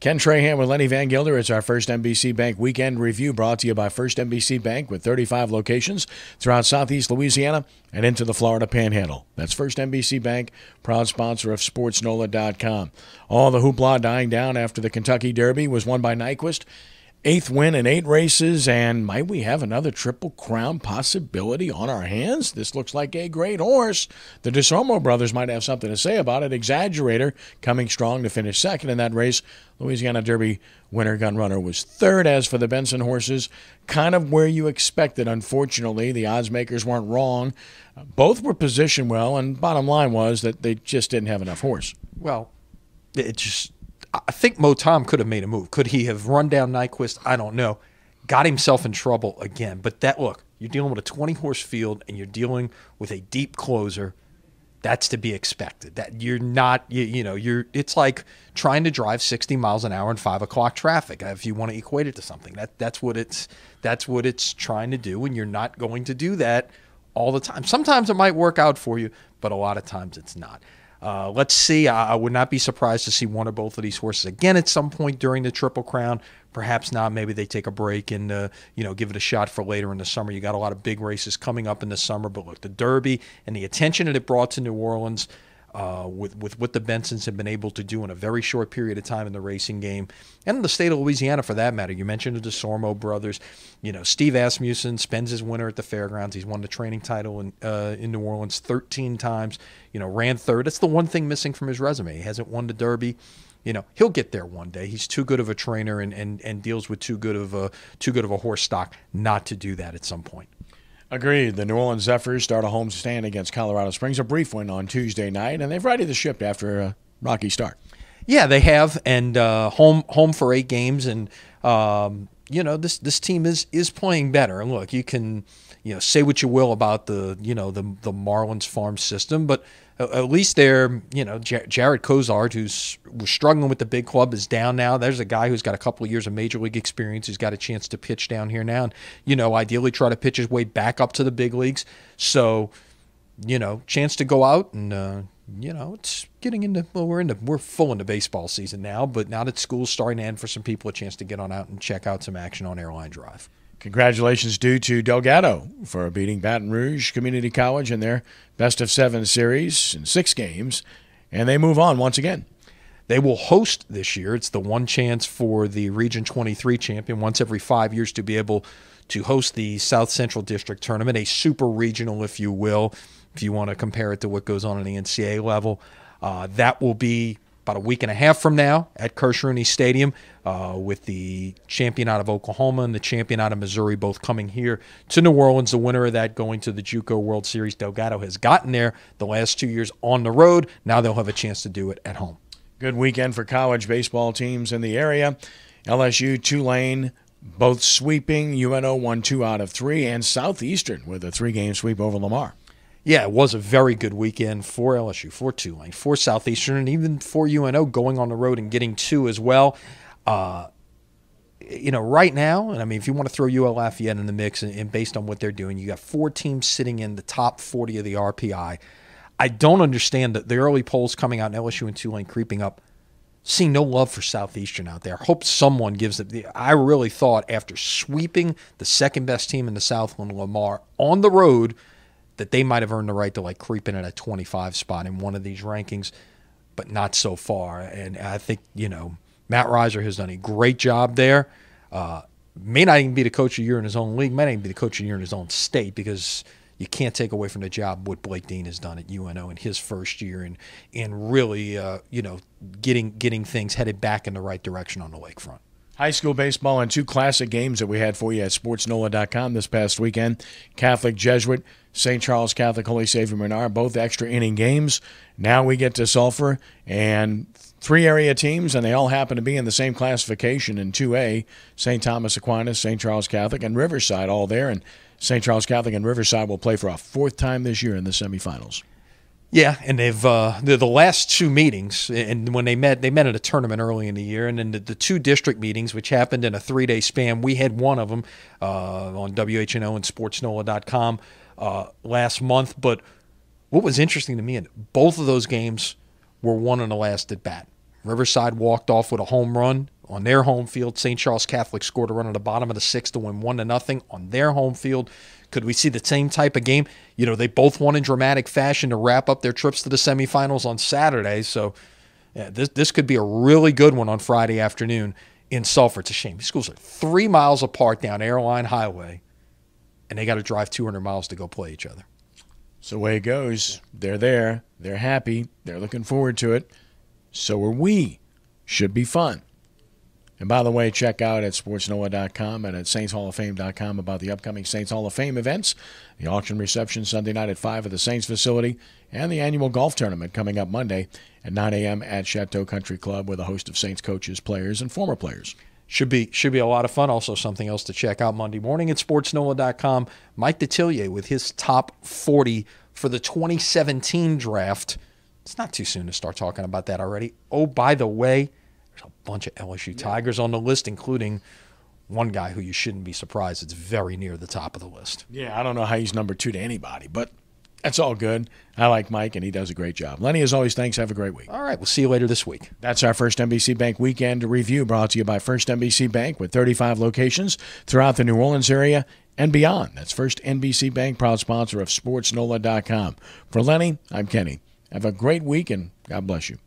Ken Trahan with Lenny Vangilder. It's our First NBC Bank Weekend Review, brought to you by First NBC Bank with 35 locations throughout southeast Louisiana and into the Florida Panhandle. That's First NBC Bank, proud sponsor of SportsNOLA.com. All the hoopla dying down after the Kentucky Derby was won by Nyquist. 8th win in 8 races, and might we have another Triple Crown possibility on our hands? This looks like a great horse. The DeSormo brothers might have something to say about it. Exaggerator coming strong to finish second in that race. Louisiana Derby winner Gun Runner was third. As for the Benson horses, kind of where you expected. Unfortunately, the odds makers weren't wrong. Both were positioned well, and bottom line was that they just didn't have enough horse. Well, I think Mo Tom could have made a move. Could he have run down Nyquist? I don't know. Got himself in trouble again. But look, you're dealing with a 20-horse field and you're dealing with a deep closer. That's to be expected. That you're not, it's like trying to drive 60 miles an hour in 5 o'clock traffic. If you want to equate it to something, that's what it's trying to do, and you're not going to do that all the time. Sometimes it might work out for you, but a lot of times it's not. Let's see. I would not be surprised to see one or both of these horses again at some point during the Triple Crown. Perhaps not. Maybe they take a break and give it a shot for later in the summer. You got a lot of big races coming up in the summer. But look, the Derby and the attention that it brought to New Orleans, with what the Bensons have been able to do in a very short period of time in the racing game, and in the state of Louisiana for that matter. You mentioned the DeSormo brothers. Steve Asmussen spends his winter at the fairgrounds. He's won the training title in New Orleans 13 times. Ran third. That's the one thing missing from his resume. He hasn't won the Derby. He'll get there one day. He's too good of a trainer and deals with too good of a horse stock not to do that at some point. Agreed. The New Orleans Zephyrs start a home stand against Colorado Springs, a brief win on Tuesday night, and they've righted the ship after a rocky start. Yeah, they have, and home for 8 games, and this team is playing better. And look, you can say what you will about the Marlins farm system, but at least they're Jared Cozart, was struggling with the big club, is down now. There's a guy who's got a couple of years of major league experience who's got a chance to pitch down here now, and ideally try to pitch his way back up to the big leagues. So chance to go out and it's getting into we're full into baseball season now, but now that school's starting to end for some people, a chance to get on out and check out some action on Airline Drive. Congratulations due to Delgado for beating Baton Rouge Community College in their best-of-7 series in 6 games, and they move on once again. They will host this year. It's the one chance for the Region 23 champion once every 5 years to be able to host the South Central District Tournament, a super regional, if you will, if you want to compare it to what goes on in the NCAA level. That will be about a week and a half from now at Kersh-Rooney Stadium, with the champion out of Oklahoma and the champion out of Missouri both coming here to New Orleans. The winner of that going to the JUCO World Series. Delgado has gotten there the last 2 years on the road. Now they'll have a chance to do it at home. Good weekend for college baseball teams in the area. LSU, Tulane, both sweeping. UNO won 2 out of 3, and Southeastern with a 3-game sweep over Lamar. Yeah, it was a very good weekend for LSU, for Tulane, for Southeastern, and even for UNO going on the road and getting 2 as well. Right now, and I mean, if you want to throw UL Lafayette in the mix and based on what they're doing, you got 4 teams sitting in the top 40 of the RPI. I don't understand the early polls coming out in LSU and Tulane creeping up. Seeing no love for Southeastern out there. Hope someone gives it. I really thought after sweeping the second-best team in the Southland, Lamar, on the road, that they might have earned the right to creep in at a 25 spot in one of these rankings, but not so far. And I think, Matt Reiser has done a great job there. May not even be the coach of the year in his own league, may not even be the coach of the year in his own state, because you can't take away from the job what Blake Dean has done at UNO in his first year and really, getting things headed back in the right direction on the lakefront. High school baseball and 2 classic games that we had for you at SportsNOLA.com this past weekend. Catholic Jesuit, St. Charles Catholic Holy Savior Menard, both extra inning games. Now we get to Sulphur, and 3 area teams, and they all happen to be in the same classification in 2A. St. Thomas Aquinas, St. Charles Catholic, and Riverside all there. And St. Charles Catholic and Riverside will play for a 4th time this year in the semifinals. Yeah, and they've the last 2 meetings, and when they met at a tournament early in the year, and then the 2 district meetings, which happened in a 3-day span. We had one of them on WHNO and SportsNOLA.com last month. But what was interesting to me, and both of those games were won on the last at bat. Riverside walked off with a home run on their home field. St. Charles Catholic scored a run at the bottom of the sixth to win 1-0 on their home field. Could we see the same type of game? You know, they both won in dramatic fashion to wrap up their trips to the semifinals on Saturday. So yeah, this could be a really good one on Friday afternoon in Sulphur. It's a shame. These schools are 3 miles apart down Airline Highway, and they got to drive 200 miles to go play each other. So the way it goes, they're there, they're happy, they're looking forward to it. So are we. Should be fun. And by the way, check out at SportsNOLA.com and at SaintsHallOfFame.com about the upcoming Saints Hall of Fame events, the auction reception Sunday night at 5 at the Saints facility, and the annual golf tournament coming up Monday at 9 a.m. at Chateau Country Club with a host of Saints coaches, players, and former players. Should be a lot of fun. Also something else to check out Monday morning at SportsNOLA.com. Mike Detillier with his top 40 for the 2017 draft. It's not too soon to start talking about that already. Oh, by the way, there's a bunch of LSU Tigers on the list, including one guy who you shouldn't be surprised it's very near the top of the list. Yeah, I don't know how he's number 2 to anybody, but that's all good. I like Mike, and he does a great job. Lenny, as always, thanks. Have a great week. All right, we'll see you later this week. That's our First NBC Bank Weekend review, brought to you by First NBC Bank with 35 locations throughout the New Orleans area and beyond. That's First NBC Bank, proud sponsor of SportsNOLA.com. For Lenny, I'm Kenny. Have a great week, and God bless you.